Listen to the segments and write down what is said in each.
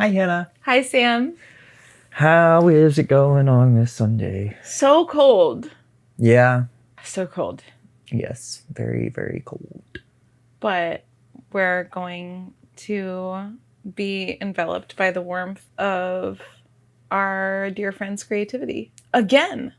Hi, Hannah. Hi, Sam. How is it going on this Sunday? So cold. Yeah. So cold. Yes. Very, very cold. But we're going to be enveloped by the warmth of our dear friend's creativity. Again.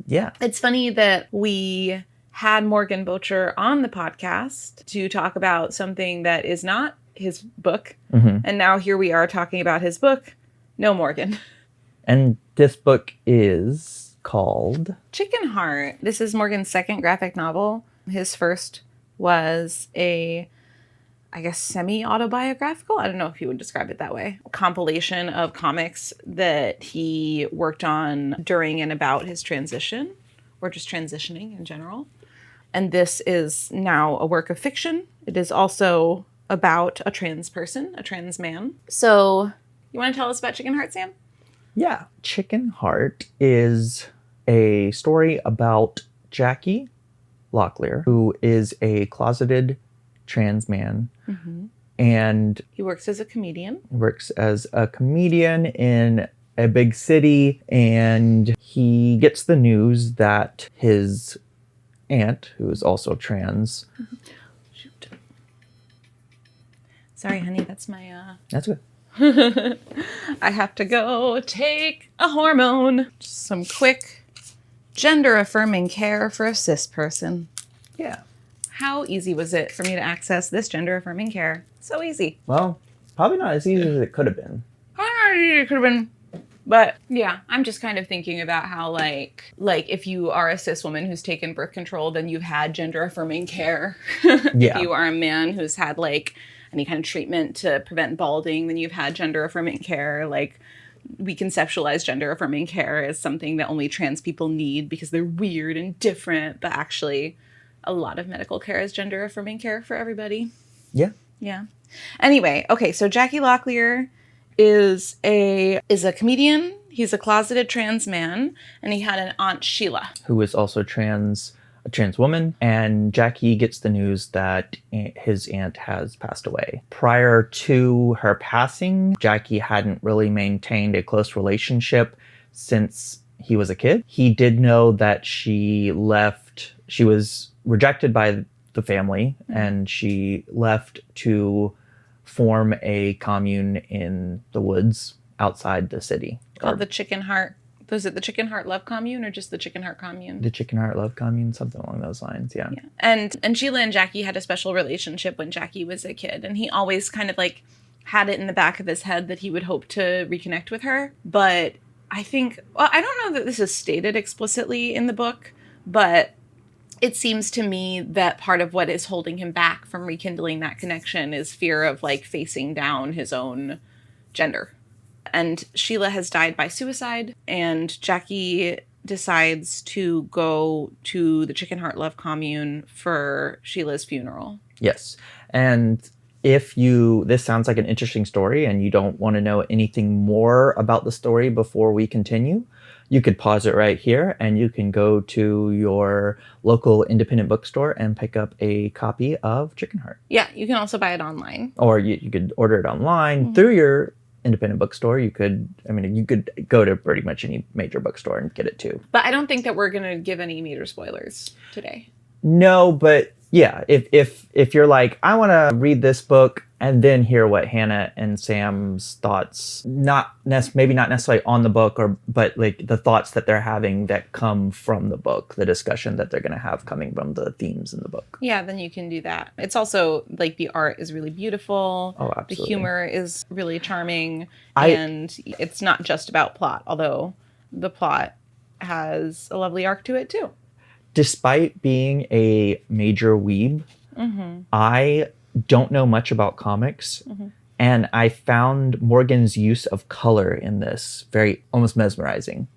Yeah. It's funny that we had Morgan Boecher on the podcast to talk about something that is not his book. Mm-hmm. And now here we are talking about his book. No, Morgan. And this book is called ChickenHeart. This is Morgan's second graphic novel. His first was a, I guess, semi-autobiographical. I don't know if you would describe it that way. A compilation of comics that he worked on during and about his transition, or just transitioning in general. And this is now a work of fiction. It is also about a trans person, a trans man. So, you want to tell us about ChickenHeart, Sam? Yeah. ChickenHeart is a story about Jackie Locklear, who is a closeted trans man. Mm-hmm. And he works as a comedian. Works as a comedian in a big city. And he gets the news that his aunt, who is also trans. Shoot. Sorry, honey. That's my... That's good. I have to go take a hormone. Just some quick gender-affirming care for a cis person. Yeah. How easy was it for me to access this gender-affirming care? So easy. Well, probably not as easy as it could have been. It could have been. But yeah, I'm just kind of thinking about how like if you are a cis woman who's taken birth control, then you've had gender-affirming care. Yeah. If you are a man who's had like any kind of treatment to prevent balding, then you've had gender-affirming care. Like, we conceptualize gender-affirming care as something that only trans people need because they're weird and different, but actually a lot of medical care is gender-affirming care for everybody. Yeah. Yeah. Anyway, okay, so Jackie Locklear is a comedian. He's a closeted trans man, and he had an aunt, Sheila, who is also a trans woman, and Jackie gets the news that his aunt has passed away. Prior to her passing, Jackie hadn't really maintained a close relationship since he was a kid. He did know that she was rejected by the family, and she left to form a commune in the woods outside the city. Called the ChickenHeart. Was it the ChickenHeart Love Commune or just the ChickenHeart Commune? The ChickenHeart Love Commune, something along those lines, yeah. And Sheila and Jackie had a special relationship when Jackie was a kid, and he always kind of like had it in the back of his head that he would hope to reconnect with her. But I think, well, I don't know that this is stated explicitly in the book, but it seems to me that part of what is holding him back from rekindling that connection is fear of like facing down his own gender. And Sheila has died by suicide, and Jackie decides to go to the ChickenHeart Love Commune for Sheila's funeral. Yes. And this sounds like an interesting story and you don't want to know anything more about the story before we continue, you could pause it right here and you can go to your local independent bookstore and pick up a copy of ChickenHeart. Yeah, you can also buy it online. Or you could order it online through your independent bookstore. You could go to pretty much any major bookstore and get it too. But I don't think that we're going to give any major spoilers today. No, but yeah, if you're like, I want to read this book and then hear what Hannah and Sam's thoughts, maybe not necessarily on the book, but like the thoughts that they're having that come from the book, the discussion that they're going to have coming from the themes in the book. Yeah, then you can do that. It's also like the art is really beautiful. Oh, absolutely. The humor is really charming. And it's not just about plot, although the plot has a lovely arc to it too. Despite being a major weeb, I don't know much about comics. And I found Morgan's use of color in this very almost mesmerizing.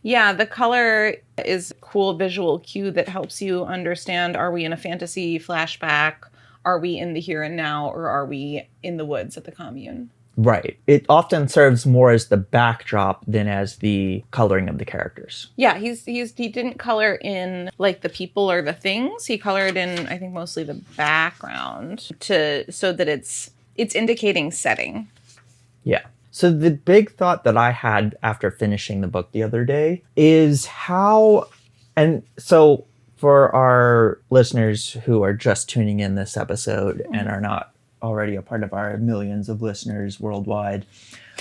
Yeah, the color is a cool visual cue that helps you understand, are we in a fantasy flashback? Are we in the here and now? Or are we in the woods at the commune? Right. It often serves more as the backdrop than as the coloring of the characters. Yeah, he didn't color in like the people or the things. He colored in, I think, mostly the background so that it's indicating setting. Yeah. So the big thought that I had after finishing the book the other day is how, and so for our listeners who are just tuning in this episode and are not already a part of our millions of listeners worldwide,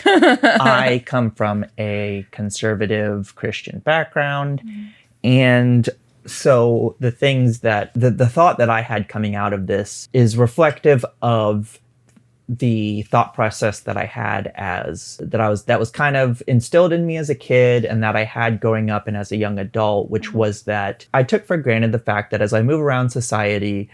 I come from a conservative Christian background. And so the things that the thought that I had coming out of this is reflective of the thought process that I had that was kind of instilled in me as a kid and that I had growing up and as a young adult, which was that I took for granted the fact that as I move around society,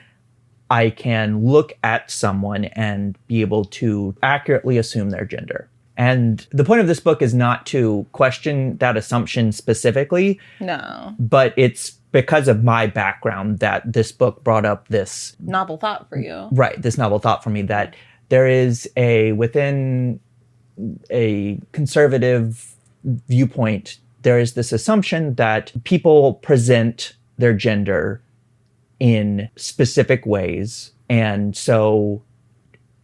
I can look at someone and be able to accurately assume their gender. And the point of this book is not to question that assumption specifically. No. But it's because of my background that this book brought up this novel thought for you. Right, this novel thought for me that there is within a conservative viewpoint, there is this assumption that people present their gender in specific ways. And so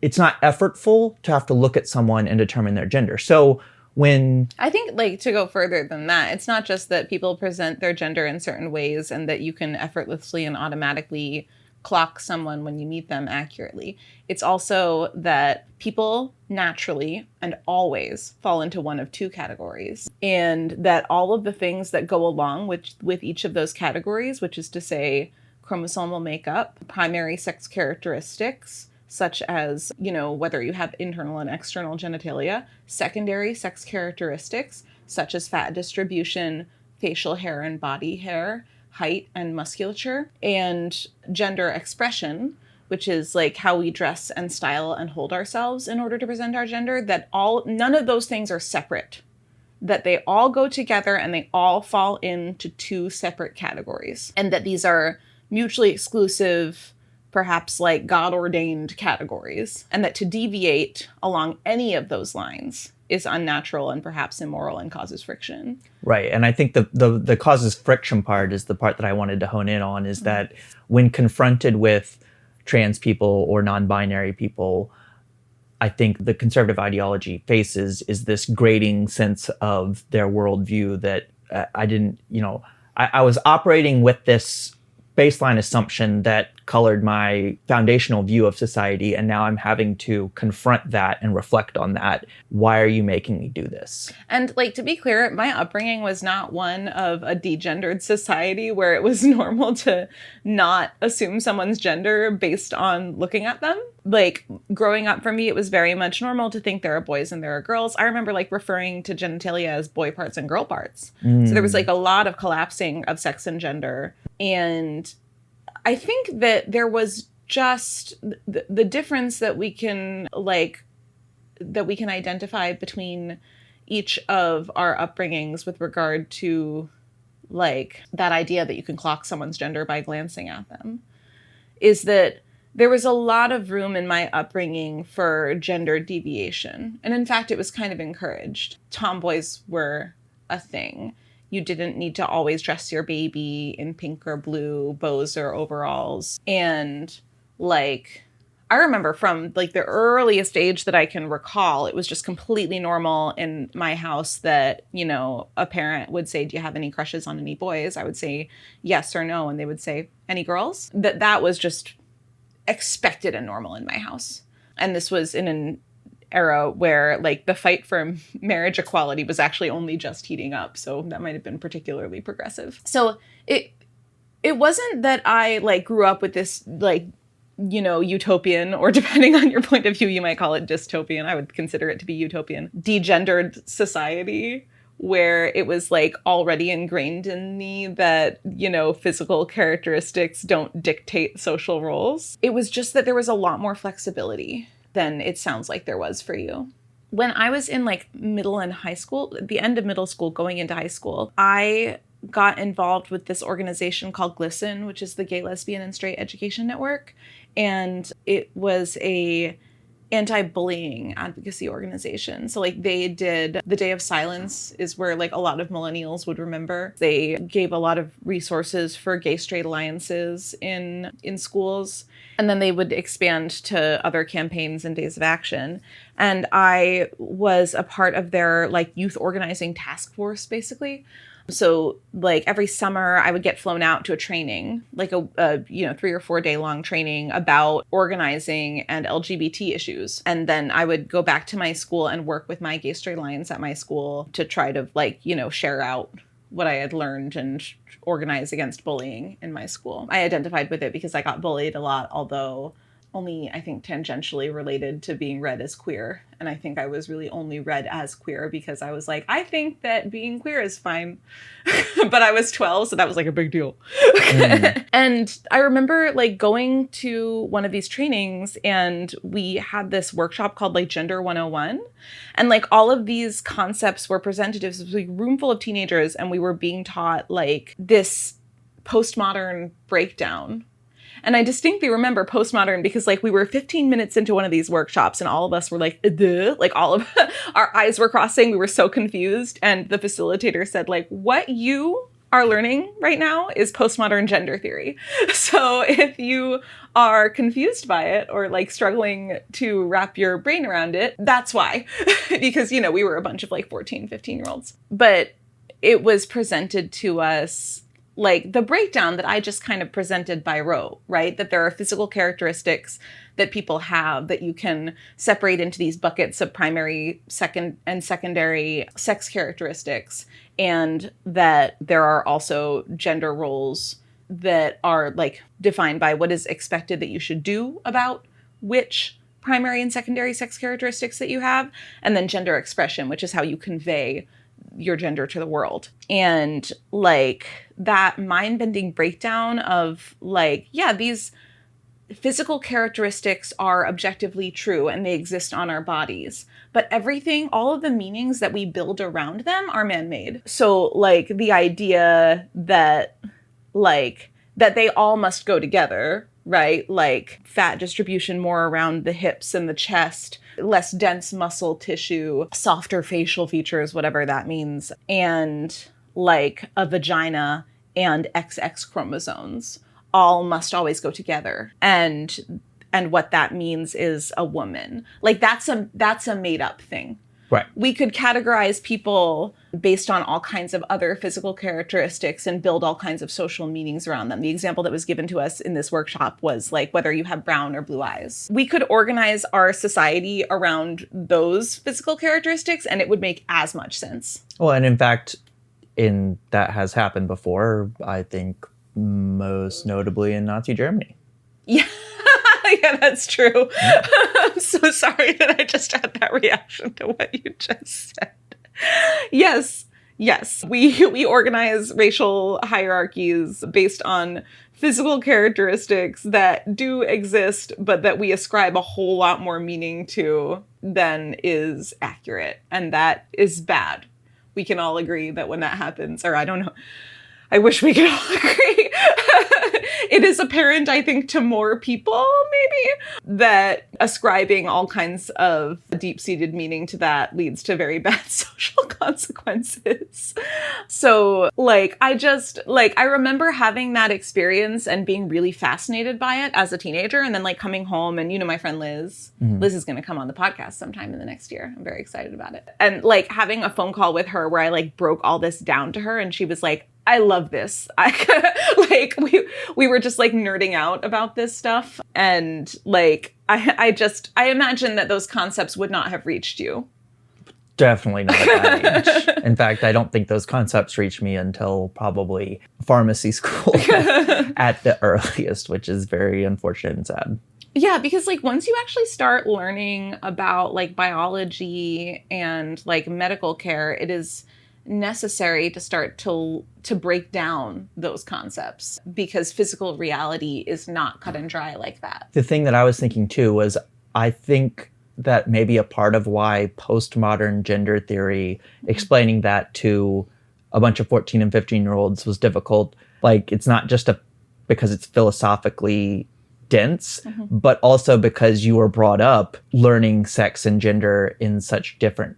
it's not effortful to have to look at someone and determine their gender. So when I think, like, to go further than that, it's not just that people present their gender in certain ways and that you can effortlessly and automatically clock someone when you meet them accurately. It's also that people naturally and always fall into one of two categories, and that all of the things that go along with each of those categories, which is to say chromosomal makeup, primary sex characteristics, such as, you know, whether you have internal and external genitalia, secondary sex characteristics, such as fat distribution, facial hair and body hair, height and musculature, and gender expression, which is like how we dress and style and hold ourselves in order to present our gender, that none of those things are separate, that they all go together and they all fall into two separate categories, and that these are mutually exclusive, perhaps like God-ordained categories, and that to deviate along any of those lines is unnatural and perhaps immoral and causes friction. Right. And I think the causes friction part is the part that I wanted to hone in on, is that when confronted with trans people or non-binary people, I think the conservative ideology faces is this grating sense of their worldview that I was operating with this baseline assumption that colored my foundational view of society, and now I'm having to confront that and reflect on that. Why are you making me do this? And, like, to be clear, my upbringing was not one of a degendered society where it was normal to not assume someone's gender based on looking at them. Like, growing up for me, it was very much normal to think there are boys and there are girls. I remember, like, referring to genitalia as boy parts and girl parts. So there was, like, a lot of collapsing of sex and gender. And I think that there was just the difference that we can identify between each of our upbringings with regard to, like, that idea that you can clock someone's gender by glancing at them, is that there was a lot of room in my upbringing for gender deviation. And in fact, it was kind of encouraged. Tomboys were a thing. You didn't need to always dress your baby in pink or blue, bows or overalls. And, like, I remember from, like, the earliest age that I can recall, it was just completely normal in my house that, you know, a parent would say, do you have any crushes on any boys? I would say yes or no. And they would say, any girls? That was just expected and normal in my house. And this was in an era where, like, the fight for marriage equality was actually only just heating up. So that might have been particularly progressive. So it wasn't that I, like, grew up with this, like, you know, utopian, or depending on your point of view, you might call it dystopian. I would consider it to be utopian. Degendered society where it was, like, already ingrained in me that, you know, physical characteristics don't dictate social roles. It was just that there was a lot more flexibility than it sounds like there was for you. When I was in, like, middle and high school, at the end of middle school, going into high school, I got involved with this organization called GLSEN, which is the Gay, Lesbian, and Straight Education Network. And it was a anti-bullying advocacy organization. So like they did the Day of Silence is where like a lot of millennials would remember. They gave a lot of resources for gay straight alliances in schools. And then they would expand to other campaigns and days of action. And I was a part of their like youth organizing task force, basically. So like every summer I would get flown out to a training, like a 3 or 4 day long training about organizing and LGBT issues. And then I would go back to my school and work with my Gay Straight Alliance at my school to try to like, share out what I had learned and organize against bullying in my school. I identified with it because I got bullied a lot, although only, I think, tangentially related to being read as queer. And I think I was really only read as queer because I was like, I think that being queer is fine. But I was 12, so that was like a big deal. And I remember like going to one of these trainings and we had this workshop called like Gender 101. And like all of these concepts were presented. It was like a room full of teenagers and we were being taught like this postmodern breakdown. And I distinctly remember postmodern because like we were 15 minutes into one of these workshops and all of us were like, duh, like all of our eyes were crossing. We were so confused. And the facilitator said like, what you are learning right now is postmodern gender theory. So if you are confused by it or like struggling to wrap your brain around it, that's why. Because, we were a bunch of like 14, 15-year-olds. But it was presented to us like the breakdown that I just kind of presented by rote, right? That there are physical characteristics that people have that you can separate into these buckets of primary, second, and secondary sex characteristics. And that there are also gender roles that are like defined by what is expected that you should do about which primary and secondary sex characteristics that you have. And then gender expression, which is how you convey your gender to the world. And like that mind-bending breakdown of like, yeah, these physical characteristics are objectively true and they exist on our bodies, but everything, all of the meanings that we build around them are man-made. So like the idea that they all must go together, right? Like fat distribution more around the hips and the chest, less dense muscle tissue, softer facial features, whatever that means, and like a vagina and XX chromosomes all must always go together. And what that means is a woman. Like that's a made up thing. Right. We could categorize people based on all kinds of other physical characteristics and build all kinds of social meanings around them. The example that was given to us in this workshop was like whether you have brown or blue eyes. We could organize our society around those physical characteristics and it would make as much sense. Well, and in fact, that has happened before, I think most notably in Nazi Germany. Yeah. Yeah, that's true. Yeah. I'm so sorry that I just had that reaction to what you just said. Yes. We organize racial hierarchies based on physical characteristics that do exist, but that we ascribe a whole lot more meaning to than is accurate. And that is bad. We can all agree that when that happens, or I don't know, I wish we could all agree. It is apparent, I think, to more people, maybe, that ascribing all kinds of deep-seated meaning to that leads to very bad social consequences. So, I remember having that experience and being really fascinated by it as a teenager, and then, coming home, and, my friend Liz. Mm-hmm. Liz is going to come on the podcast sometime in the next year. I'm very excited about it. And, having a phone call with her where I, broke all this down to her, and she was like, I love this. We were just nerding out about this stuff. And I imagine that those concepts would not have reached you. Definitely not at that age. In fact, I don't think those concepts reached me until probably pharmacy school at the earliest, which is very unfortunate and sad. Yeah, because once you actually start learning about biology and medical care, it is necessary to start to break down those concepts because physical reality is not cut and dry like that. The thing that I was thinking too was I think that maybe a part of why postmodern gender theory explaining that to a bunch of 14 and 15-year-olds was difficult. It's not just because it's philosophically dense, but also because you were brought up learning sex and gender in such different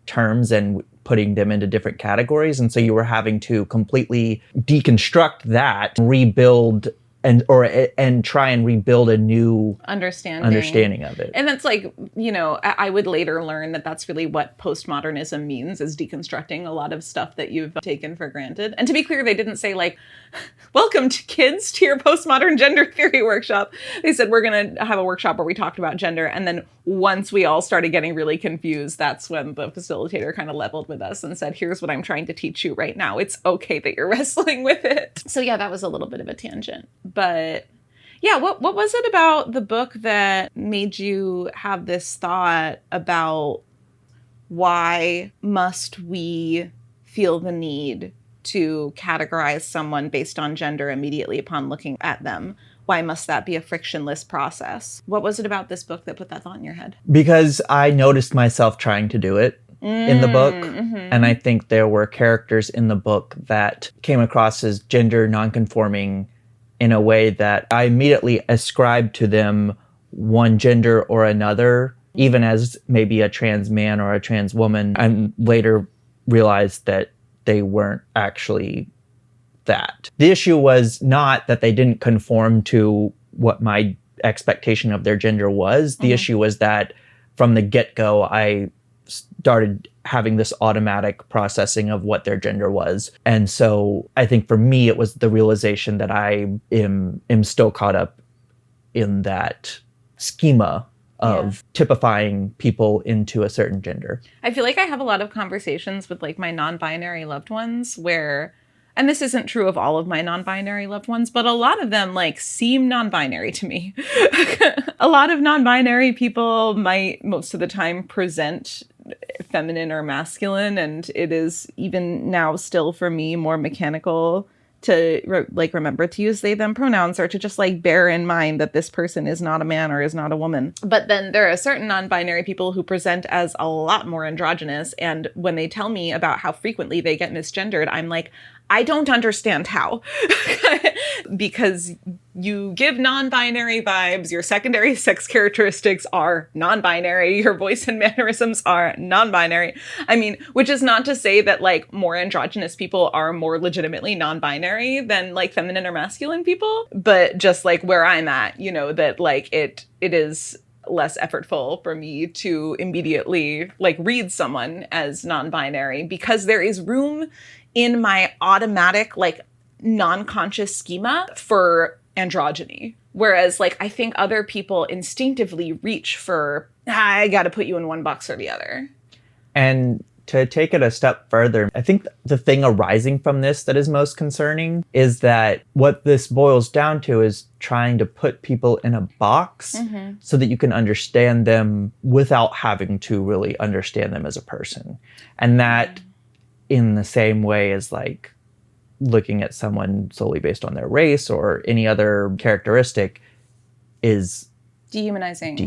terms and putting them into different categories. And so you were having to completely deconstruct that, rebuild and try and rebuild a new understanding of it. And that's like, I would later learn that that's really what postmodernism means, is deconstructing a lot of stuff that you've taken for granted. And to be clear, they didn't say like, welcome to kids to your postmodern gender theory workshop. They said, we're going to have a workshop where we talked about gender. And then once we all started getting really confused, that's when the facilitator kind of leveled with us and said, here's what I'm trying to teach you right now. It's okay that you're wrestling with it. So yeah, that was a little bit of a tangent. But yeah, what was it about the book that made you have this thought about why must we feel the need to categorize someone based on gender immediately upon looking at them? Why must that be a frictionless process? What was it about this book that put that thought in your head? Because I noticed myself trying to do it in the book. And I think there were characters in the book that came across as gender nonconforming in a way that I immediately ascribed to them one gender or another, even as maybe a trans man or a trans woman, and later realized that they weren't actually that. The issue was not that they didn't conform to what my expectation of their gender was. The issue was that from the get-go, I started having this automatic processing of what their gender was. And so I think for me, it was the realization that I am still caught up in that schema of typifying people into a certain gender. I feel like I have a lot of conversations with like my non-binary loved ones where, and this isn't true of all of my non-binary loved ones, but a lot of them like seem non-binary to me. A lot of non-binary people might most of the time present feminine or masculine, and it is even now still for me more mechanical to remember to use they them pronouns, or to just like bear in mind that this person is not a man or is not a woman. But then there are certain non-binary people who present as a lot more androgynous, and when they tell me about how frequently they get misgendered, I'm like, I don't understand how. Because you give non-binary vibes, your secondary sex characteristics are non-binary, your voice and mannerisms are non-binary. I mean, which is not to say that like more androgynous people are more legitimately non-binary than like feminine or masculine people, but just like where I'm at, that like it is less effortful for me to immediately like read someone as non-binary, because there is room in my automatic like non-conscious schema for androgyny. Whereas like I think other people instinctively reach for, I gotta put you in one box or the other. And to take it a step further, I think the thing arising from this that is most concerning is that what this boils down to is trying to put people in a box so that you can understand them without having to really understand them as a person. And that in the same way as like looking at someone solely based on their race or any other characteristic is dehumanizing.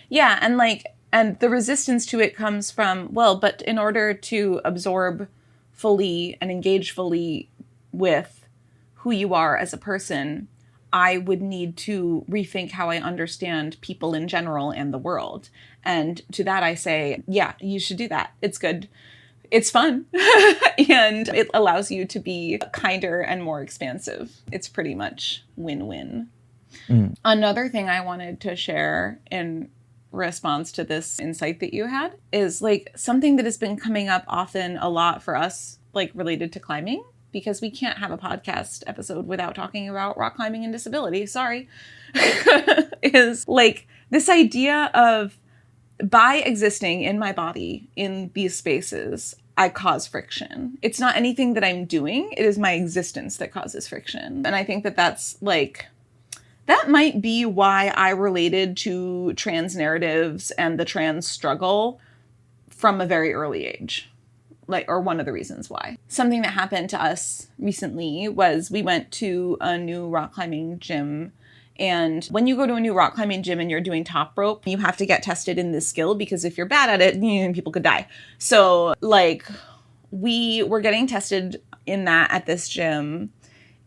Yeah. And the resistance to it comes from, well, but in order to absorb fully and engage fully with who you are as a person, I would need to rethink how I understand people in general and the world. And to that I say, yeah, you should do that. It's good. It's fun. And it allows you to be kinder and more expansive. It's pretty much win-win. Another thing I wanted to share in response to this insight that you had is like something that has been coming up often a lot for us, like related to climbing, because we can't have a podcast episode without talking about rock climbing and disability. Sorry. Is like this idea of, by existing in my body in these spaces, I cause friction. It's not anything that I'm doing. It is my existence that causes friction. And I think that that's like, that might be why I related to trans narratives and the trans struggle from a very early age. Or one of the reasons why. Something that happened to us recently was we went to a new rock climbing gym. And when you go to a new rock climbing gym and you're doing top rope, you have to get tested in this skill, because if you're bad at it, people could die. So like we were getting tested in that at this gym.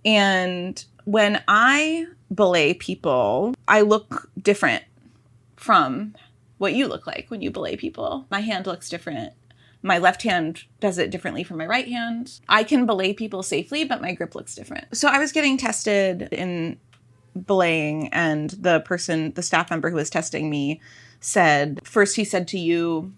And when I belay people, I look different from what you look like when you belay people. My hand looks different. My left hand does it differently from my right hand. I can belay people safely, but my grip looks different. So I was getting tested in belaying, and the staff member who was testing me said, first he said to you,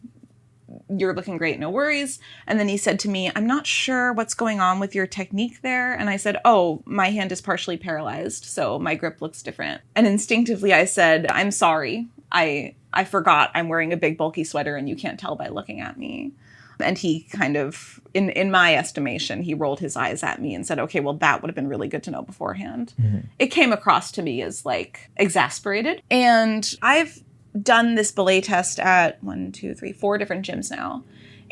"You're looking great, no worries." And then he said to me, "I'm not sure what's going on with your technique there." And I said, "Oh, my hand is partially paralyzed, so my grip looks different." And instinctively I said, "I'm sorry. I forgot I'm wearing a big bulky sweater and you can't tell by looking at me." And he kind of, in my estimation, he rolled his eyes at me and said, "Okay, well, that would have been really good to know beforehand." Mm-hmm. It came across to me as like exasperated. And I've done this belay test at 4 different gyms now.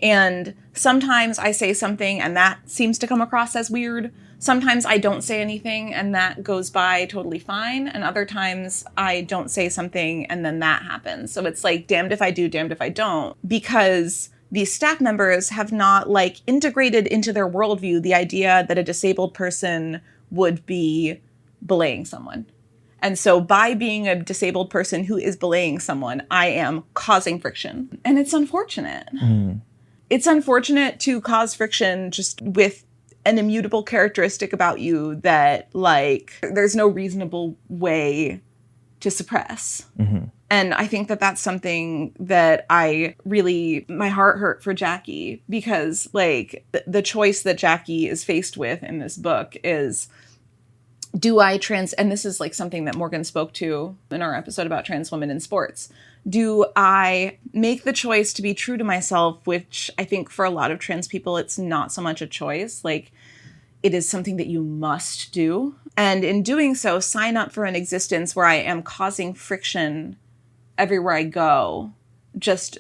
And sometimes I say something and that seems to come across as weird. Sometimes I don't say anything and that goes by totally fine. And other times I don't say something and then that happens. So it's like damned if I do, damned if I don't. Because these staff members have not like integrated into their worldview the idea that a disabled person would be belaying someone. And so by being a disabled person who is belaying someone, I am causing friction. And it's unfortunate. Mm. It's unfortunate to cause friction just with an immutable characteristic about you that like there's no reasonable way to suppress. Mm-hmm. And I think that that's something that my heart hurt for Jackie, because like the choice that Jackie is faced with in this book is, and this is like something that Morgan spoke to in our episode about trans women in sports. Do I make the choice to be true to myself, which I think for a lot of trans people, it's not so much a choice. Like it is something that you must do. And in doing so, sign up for an existence where I am causing friction everywhere I go, just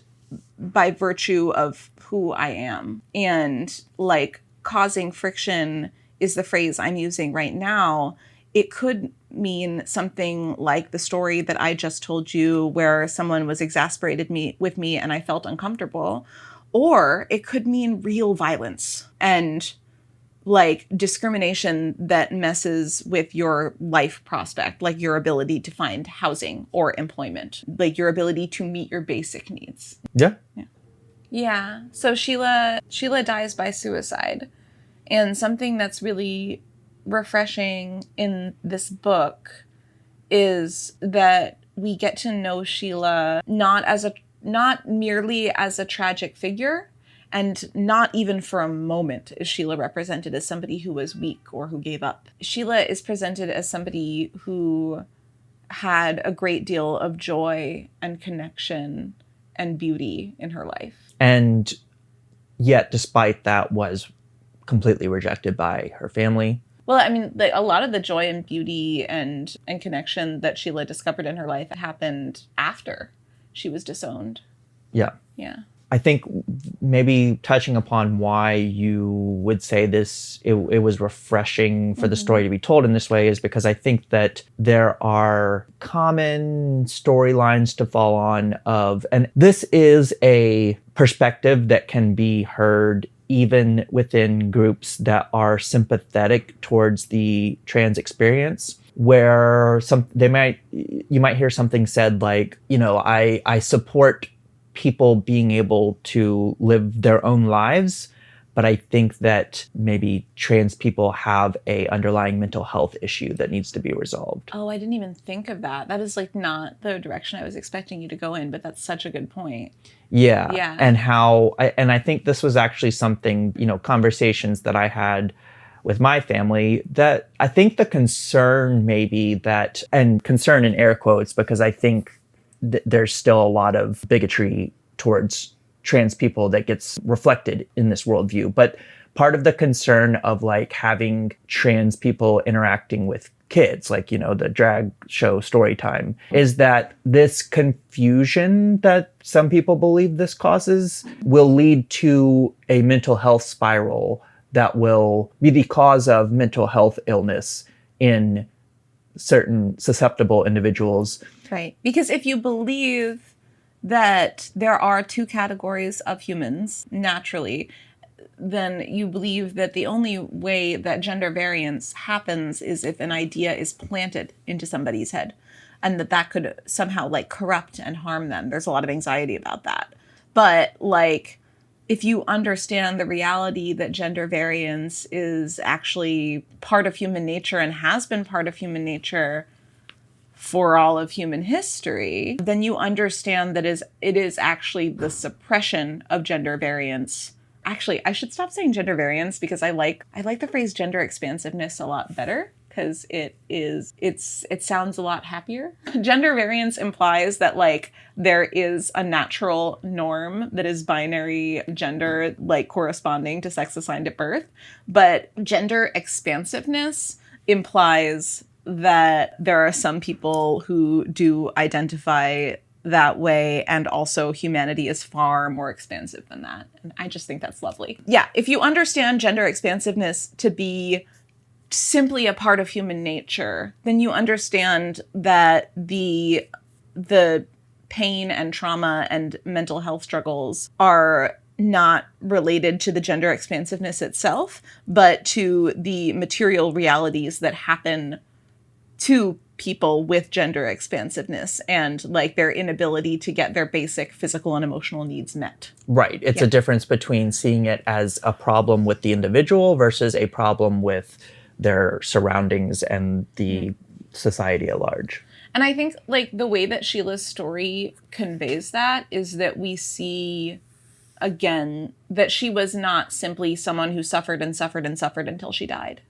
by virtue of who I am. And like causing friction is the phrase I'm using right now. It could mean something like the story that I just told you where someone was exasperated with me and I felt uncomfortable. Or it could mean real violence and like discrimination that messes with your life prospect, like your ability to find housing or employment, like your ability to meet your basic needs. Yeah. Yeah. So Sheila dies by suicide. And something that's really refreshing in this book is that we get to know Sheila not merely as a tragic figure, and not even for a moment is Sheila represented as somebody who was weak or who gave up. Sheila is presented as somebody who had a great deal of joy and connection and beauty in her life. And yet, despite that, was completely rejected by her family. Well, I mean, a lot of the joy and beauty and connection that Sheila discovered in her life happened after she was disowned. Yeah. Yeah. I think maybe touching upon why you would say it was refreshing for the story to be told in this way is because I think that there are common storylines to fall on and this is a perspective that can be heard even within groups that are sympathetic towards the trans experience, where you might hear something said like, I support people being able to live their own lives, but I think that maybe trans people have a underlying mental health issue that needs to be resolved. Oh, I didn't even think of that. That is like not the direction I was expecting you to go in, but that's such a good point. Yeah. Yeah. And I think this was actually something, conversations that I had with my family, that I think the concern maybe that, and concern in air quotes, because I think there's still a lot of bigotry towards trans people that gets reflected in this worldview. But part of the concern of like having trans people interacting with kids, like, the drag show story time, is that this confusion that some people believe this causes will lead to a mental health spiral that will be the cause of mental health illness in certain susceptible individuals. Right. Because if you believe that there are two categories of humans naturally, then you believe that the only way that gender variance happens is if an idea is planted into somebody's head, and that could somehow like corrupt and harm them. There's a lot of anxiety about that. But like, if you understand the reality that gender variance is actually part of human nature and has been part of human nature for all of human history, then you understand that it is actually the suppression of gender variance. Actually, I should stop saying gender variance because I like the phrase gender expansiveness a lot better, because it sounds a lot happier. Gender variance implies that like there is a natural norm that is binary gender, like corresponding to sex assigned at birth, but gender expansiveness implies that there are some people who do identify that way, and also humanity is far more expansive than that. And I just think that's lovely. Yeah, if you understand gender expansiveness to be simply a part of human nature, then you understand that the pain and trauma and mental health struggles are not related to the gender expansiveness itself, but to the material realities that happen to people with gender expansiveness and like their inability to get their basic physical and emotional needs met. Right. It's a difference between seeing it as a problem with the individual versus a problem with their surroundings and the society at large. And I think like the way that Sheila's story conveys that is that we see again that she was not simply someone who suffered and suffered and suffered until she died.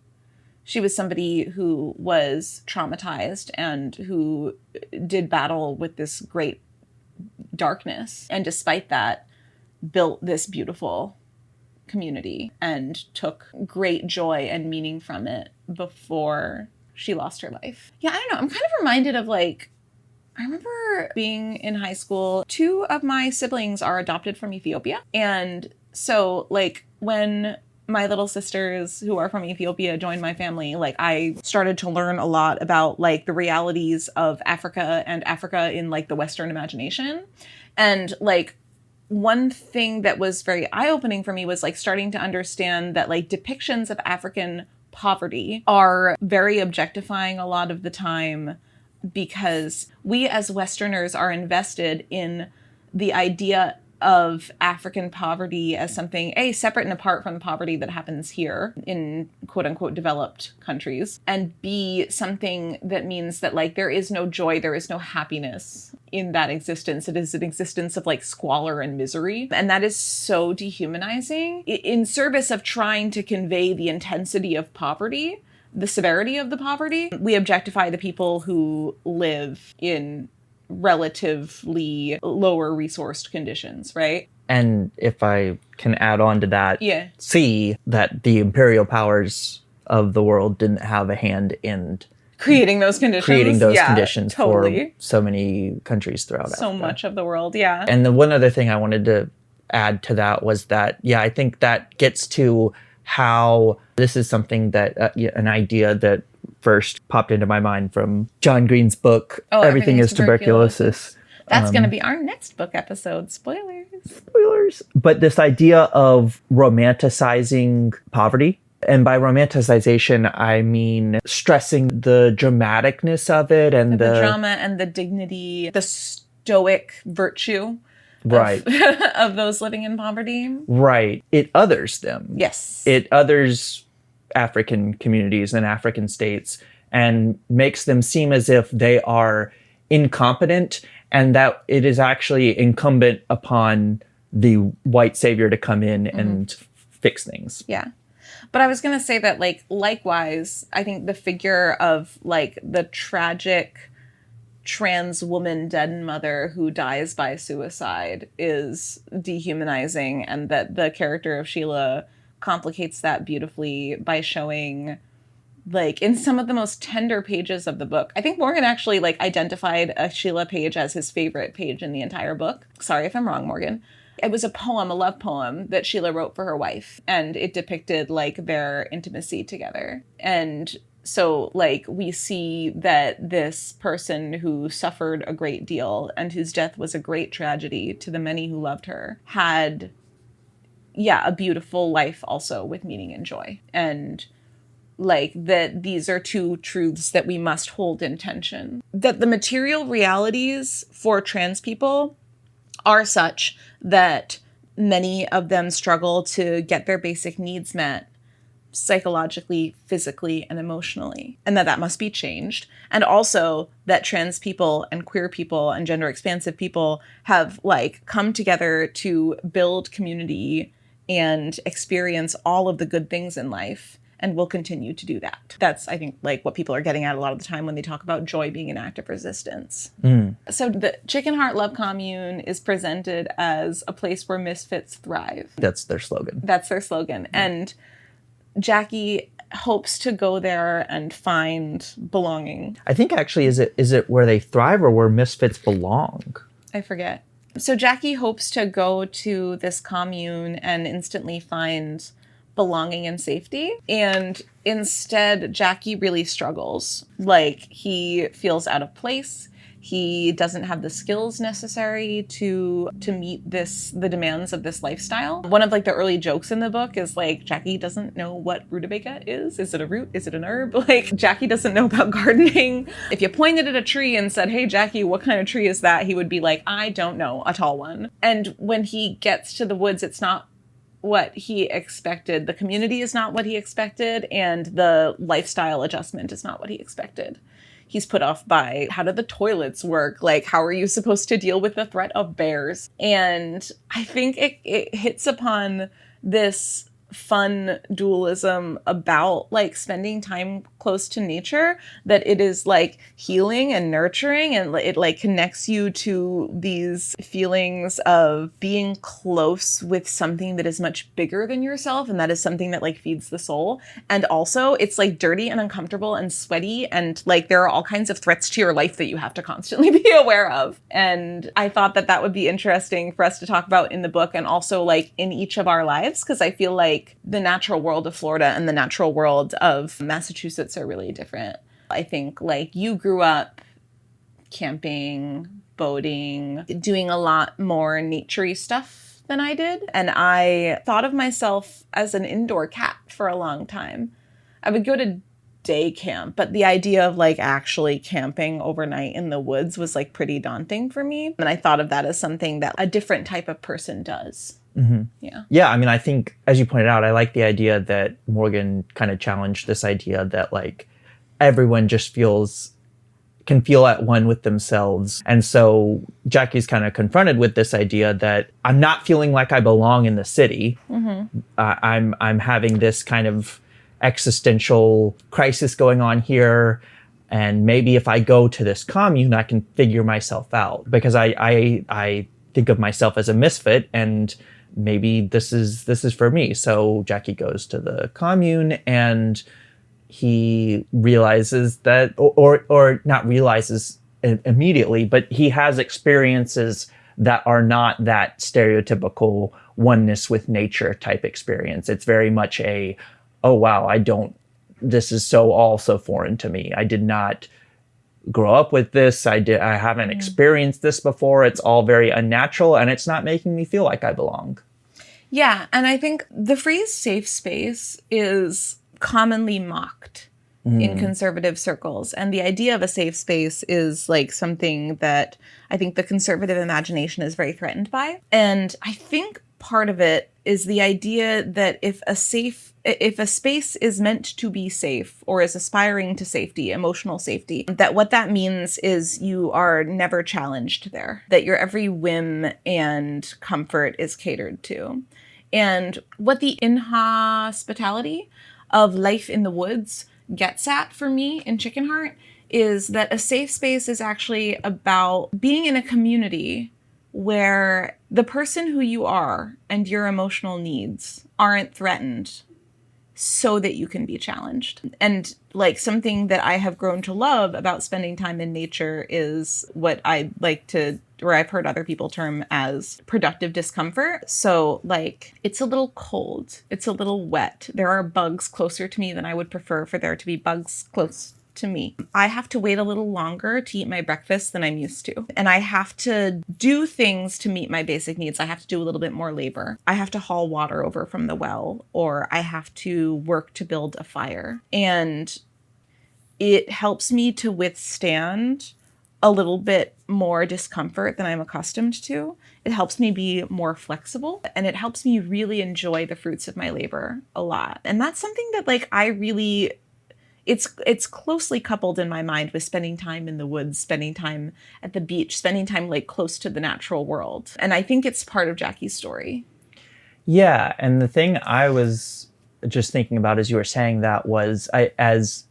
She was somebody who was traumatized and who did battle with this great darkness. And despite that, built this beautiful community and took great joy and meaning from it before she lost her life. Yeah, I don't know. I'm kind of reminded of like, I remember being in high school. 2 of my siblings are adopted from Ethiopia. And so like when my little sisters who are from Ethiopia joined my family, like I started to learn a lot about like the realities of Africa and Africa in like the Western imagination. And like one thing that was very eye-opening for me was like starting to understand that like depictions of African poverty are very objectifying a lot of the time, because we as Westerners are invested in the idea of African poverty as something, A, separate and apart from the poverty that happens here in quote unquote developed countries, and B, something that means that like there is no joy, there is no happiness in that existence. It is an existence of like squalor and misery. And that is so dehumanizing in service of trying to convey the intensity of poverty, the severity of the poverty. We objectify the people who live in relatively lower resourced conditions, right? And if I can add on to that, see that the imperial powers of the world didn't have a hand in creating those conditions for so many countries throughout Africa. So much of the world, yeah. And the one other thing I wanted to add to that was that, I think that gets to how this is something that, an idea that first popped into my mind from John Green's book, Everything is Tuberculosis. That's going to be our next book episode. Spoilers. But this idea of romanticizing poverty. And by romanticization, I mean stressing the dramaticness of it and the drama and the dignity, the stoic virtue. Right. Of those living in poverty. Right. It others them. Yes. It others African communities and African states and makes them seem as if they are incompetent, and that it is actually incumbent upon the white savior to come in and fix things. Yeah. But I was going to say that like likewise, I think the figure of like the tragic trans woman dead mother who dies by suicide is dehumanizing, and that the character of Sheila complicates that beautifully by showing like in some of the most tender pages of the book. I think Morgan actually like identified a Sheila page as his favorite page in the entire book. Sorry if I'm wrong, Morgan. It was a poem, a love poem that Sheila wrote for her wife, and it depicted like their intimacy together. And so like we see that this person who suffered a great deal and whose death was a great tragedy to the many who loved her had a beautiful life also with meaning and joy. And like that these are two truths that we must hold in tension. That the material realities for trans people are such that many of them struggle to get their basic needs met psychologically, physically, and emotionally, and that must be changed. And also that trans people and queer people and gender expansive people have like come together to build community and experience all of the good things in life, and will continue to do that. That's, I think, like what people are getting at a lot of the time when they talk about joy being an act of resistance. So the ChickenHeart Love Commune is presented as a place where misfits thrive. That's their slogan. That's their slogan. And Jackie hopes to go there and find belonging. I think actually, is it where they thrive or where misfits belong? I forget. So Jackie hopes to go to this commune and instantly find belonging and safety. And instead, Jackie really struggles. Like, he feels out of place. He doesn't have the skills necessary to meet the demands of this lifestyle. One of like the early jokes in the book is like, Jackie doesn't know what rutabaga is. Is it a root? Is it an herb? Like, Jackie doesn't know about gardening. If you pointed at a tree and said, hey, Jackie, what kind of tree is that? He would be like, I don't know, a tall one. And when he gets to the woods, it's not what he expected. The community is not what he expected, and the lifestyle adjustment is not what he expected. He's put off by, how do the toilets work? Like, how are you supposed to deal with the threat of bears? And I think it hits upon this fun dualism about like spending time close to nature, that it is like healing and nurturing, and it like connects you to these feelings of being close with something that is much bigger than yourself, and that is something that like feeds the soul. And also it's like dirty and uncomfortable and sweaty, and like there are all kinds of threats to your life that you have to constantly be aware of. And I thought that would be interesting for us to talk about in the book, and also like in each of our lives, because I feel like the natural world of Florida and the natural world of Massachusetts are really different. I think like you grew up camping, boating, doing a lot more naturey stuff than I did. And I thought of myself as an indoor cat for a long time. I would go to day camp, but the idea of like actually camping overnight in the woods was like pretty daunting for me. And I thought of that as something that a different type of person does. Mm-hmm. Yeah. I mean, I think, as you pointed out, I like the idea that Morgan kind of challenged this idea that like everyone just can feel at one with themselves. And so Jackie's kind of confronted with this idea that I'm not feeling like I belong in the city. Mm-hmm. I'm having this kind of existential crisis going on here. And maybe if I go to this commune, I can figure myself out, because I think of myself as a misfit, and maybe this is for me. So Jackie goes to the commune, and he realizes that, or not realizes immediately, but he has experiences that are not that stereotypical oneness with nature type experience. It's very much a, oh wow, this is all so foreign to me. I did not grow up with this. I haven't experienced this before. It's all very unnatural, and it's not making me feel like I belong. Yeah, and I think the phrase safe space is commonly mocked in conservative circles. And the idea of a safe space is like something that I think the conservative imagination is very threatened by. And I think part of it is the idea that if a space is meant to be safe, or is aspiring to safety, emotional safety, that what that means is you are never challenged there, that your every whim and comfort is catered to. And what the inhospitality of life in the woods gets at for me in ChickenHeart is that a safe space is actually about being in a community where the person who you are and your emotional needs aren't threatened, so that you can be challenged. And like something that I have grown to love about spending time in nature is what I like to, or I've heard other people term as productive discomfort. So like, it's a little cold, it's a little wet. There are bugs closer to me than I would prefer for there to be bugs close to me. I have to wait a little longer to eat my breakfast than I'm used to. And I have to do things to meet my basic needs. I have to do a little bit more labor. I have to haul water over from the well, or I have to work to build a fire. And it helps me to withstand a little bit more discomfort than I'm accustomed to. It helps me be more flexible, and it helps me really enjoy the fruits of my labor a lot. And that's something that like I really, it's closely coupled in my mind with spending time in the woods, spending time at the beach, spending time like close to the natural world. And I think it's part of Jackie's story. Yeah, and the thing I was just thinking about as you were saying that was, as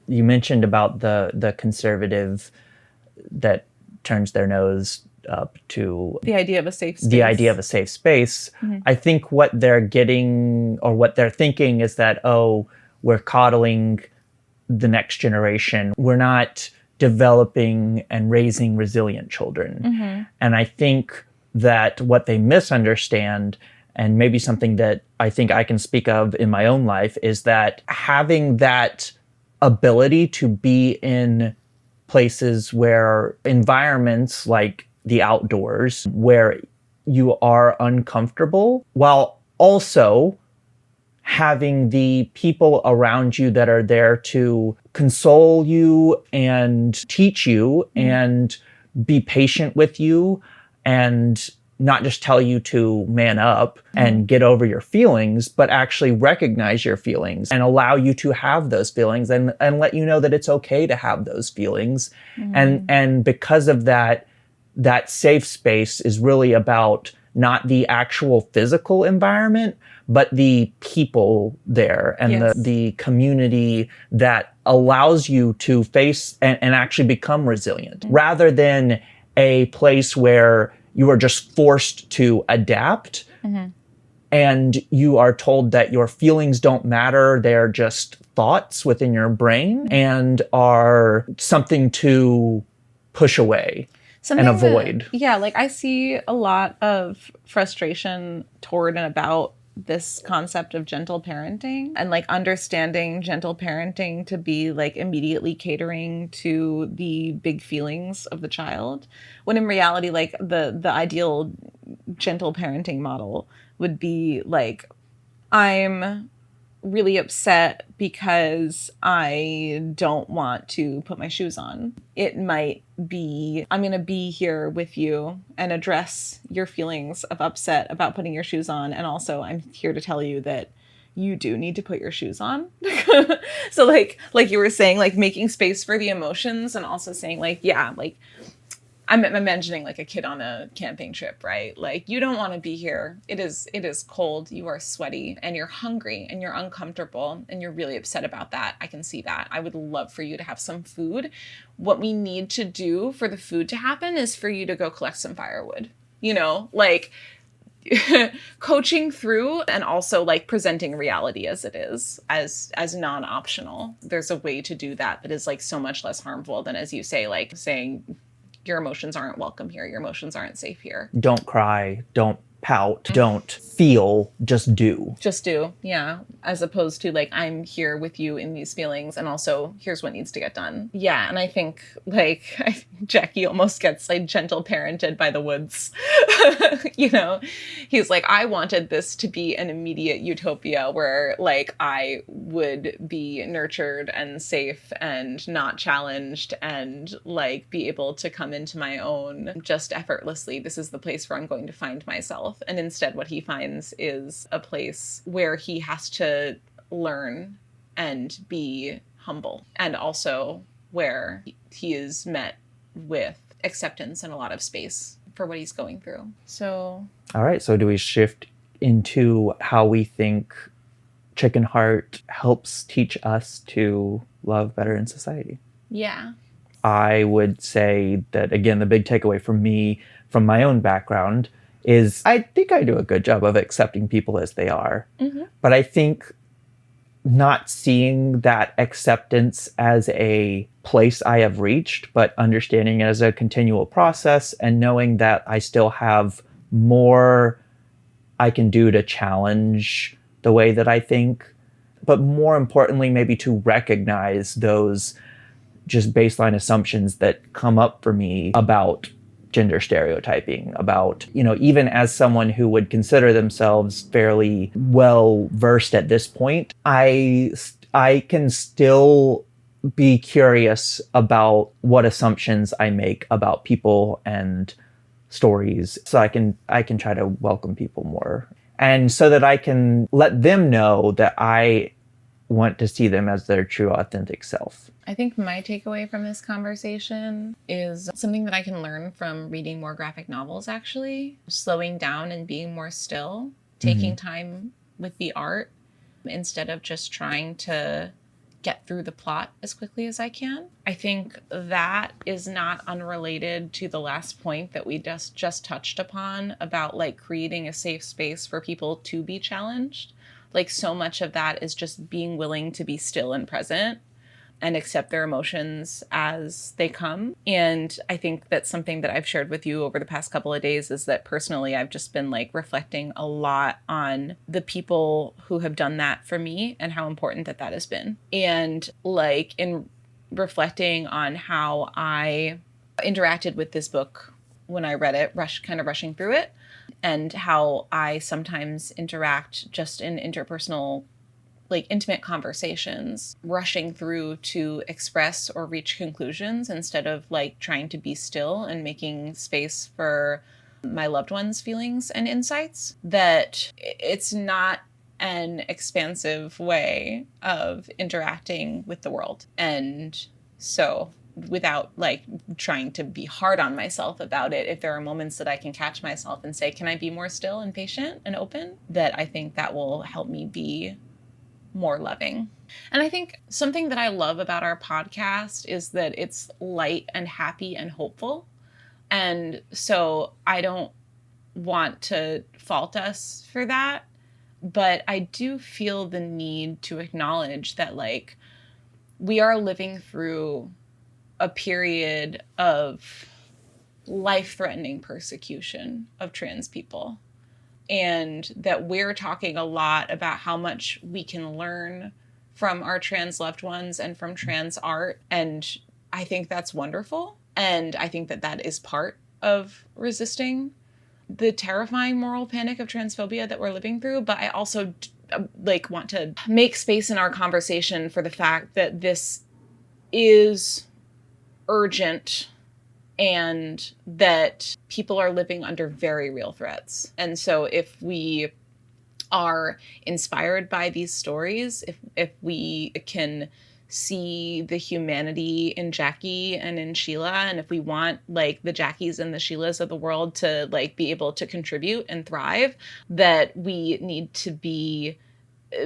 you mentioned about the conservative that turns their nose up to the idea of a safe space. The idea of a safe space. Mm-hmm. I think what they're getting or what they're thinking is that, oh, we're coddling the next generation. We're not developing and raising resilient children. Mm-hmm. And I think that what they misunderstand, and maybe something that I think I can speak of in my own life, is that having that ability to be in places where environments like the outdoors, where you are uncomfortable, while also having the people around you that are there to console you and teach you and be patient with you and not just tell you to man up and get over your feelings, but actually recognize your feelings and allow you to have those feelings and let you know that it's okay to have those feelings. And because of that, that safe space is really about not the actual physical environment, but the people there and the community that allows you to face and actually become resilient, rather than a place where you are just forced to adapt and you are told that your feelings don't matter. They're just thoughts within your brain and are something to push away and avoid. Like I see a lot of frustration toward and about this concept of gentle parenting, and like understanding gentle parenting to be like immediately catering to the big feelings of the child, when in reality, like the ideal gentle parenting model would be like, I'm really upset because I don't want to put my shoes on. It might be, I'm going to be here with you and address your feelings of upset about putting your shoes on. And also I'm here to tell you that you do need to put your shoes on. So like you were saying, like making space for the emotions, and also saying like, yeah, like I'm imagining like a kid on a camping trip, right? Like, you don't want to be here. It is cold. You are sweaty and you're hungry and you're uncomfortable and you're really upset about that. I can see that. I would love for you to have some food. What we need to do for the food to happen is for you to go collect some firewood, you know, like coaching through, and also like presenting reality as it is, as non-optional. There's a way to do that is like so much less harmful than, as you say, like saying, your emotions aren't welcome here. Your emotions aren't safe here. Don't cry. Don't pout. Don't feel. Just do. Just do. Yeah. As opposed to like, I'm here with you in these feelings, and also here's what needs to get done. Yeah. And I think like Jackie almost gets like gentle parented by the woods. You know, he's like, I wanted this to be an immediate utopia where like I would be nurtured and safe and not challenged and like be able to come into my own just effortlessly. This is the place where I'm going to find myself. And instead what he finds is a place where he has to learn and be humble, and also where he is met with acceptance and a lot of space for what he's going through. So, all right. So do we shift into how we think ChickenHeart helps teach us to love better in society? Yeah. I would say that, again, the big takeaway for me from my own background is I think I do a good job of accepting people as they are. Mm-hmm. But I think not seeing that acceptance as a place I have reached, but understanding it as a continual process, and knowing that I still have more I can do to challenge the way that I think, but more importantly, maybe to recognize those just baseline assumptions that come up for me about gender stereotyping, about, even as someone who would consider themselves fairly well versed at this point, I can still be curious about what assumptions I make about people and stories, so I can try to welcome people more, and so that I can let them know that I want to see them as their true authentic self. I think my takeaway from this conversation is something that I can learn from reading more graphic novels, actually. Slowing down and being more still, taking time with the art instead of just trying to get through the plot as quickly as I can. I think that is not unrelated to the last point that we just touched upon about like creating a safe space for people to be challenged. Like so much of that is just being willing to be still and present and accept their emotions as they come. And I think that's something that I've shared with you over the past couple of days, is that personally, I've just been like reflecting a lot on the people who have done that for me and how important that has been. And like in reflecting on how I interacted with this book when I read it, kind of rushing through it, and how I sometimes interact just in interpersonal, like intimate conversations, rushing through to express or reach conclusions instead of like trying to be still and making space for my loved ones' feelings and insights, that it's not an expansive way of interacting with the world. And so without like trying to be hard on myself about it, if there are moments that I can catch myself and say, can I be more still and patient and open, that I think that will help me be more loving. And I think something that I love about our podcast is that it's light and happy and hopeful. And so I don't want to fault us for that, but I do feel the need to acknowledge that like we are living through a period of life-threatening persecution of trans people. And that we're talking a lot about how much we can learn from our trans loved ones and from trans art. And I think that's wonderful. And I think that that is part of resisting the terrifying moral panic of transphobia that we're living through. But I also like want to make space in our conversation for the fact that this is urgent and that people are living under very real threats. And so if we are inspired by these stories, if we can see the humanity in Jackie and in Sheila, and if we want like the Jackies and the Sheilas of the world to like be able to contribute and thrive, that we need to be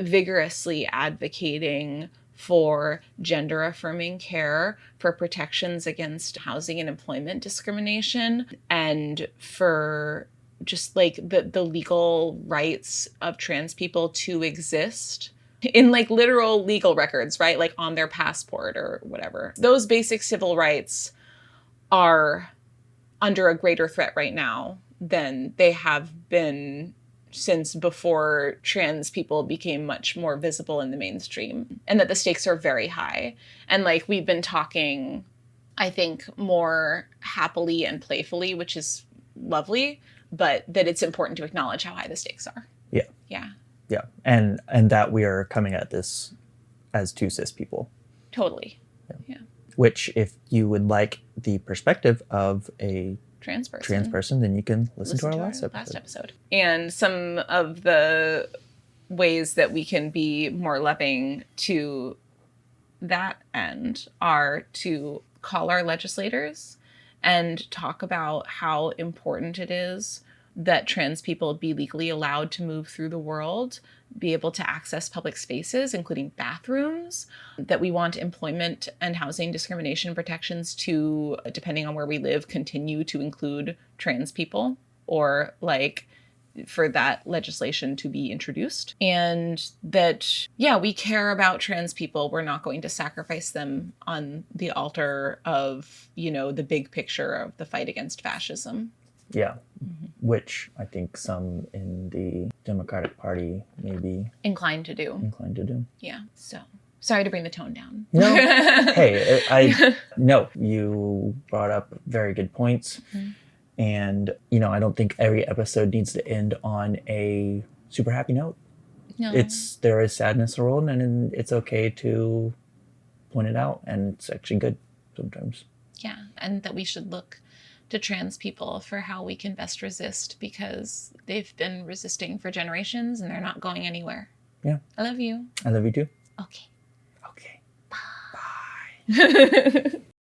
vigorously advocating for gender affirming care, for protections against housing and employment discrimination, and for just like the legal rights of trans people to exist in like literal legal records, right? Like on their passport or whatever. Those basic civil rights are under a greater threat right now than they have been since before trans people became much more visible in the mainstream, and that the stakes are very high. And like we've been talking, I think, more happily and playfully, which is lovely, but that it's important to acknowledge how high the stakes are. Yeah. Yeah. Yeah. And that we are coming at this as two cis people. Totally. Yeah. Which, if you would like the perspective of a trans person, then you can listen to our last episode. And some of the ways that we can be more loving to that end are to call our legislators and talk about how important it is that trans people be legally allowed to move through the world, be able to access public spaces, including bathrooms, that we want employment and housing discrimination protections to, depending on where we live, continue to include trans people, or like for that legislation to be introduced. And that, yeah, we care about trans people. We're not going to sacrifice them on the altar of, you know, the big picture of the fight against fascism. Yeah, which I think some in the Democratic Party may be inclined to do. Yeah. So Sorry to bring the tone down. No. Hey, no, you brought up very good points. Mm-hmm. And, I don't think every episode needs to end on a super happy note. No. There is sadness in the world, and it's okay to point it out, and it's actually good sometimes. Yeah, and that we should look to trans people for how we can best resist, because they've been resisting for generations and they're not going anywhere. Yeah. I love you. I love you too. Okay. Okay. Bye.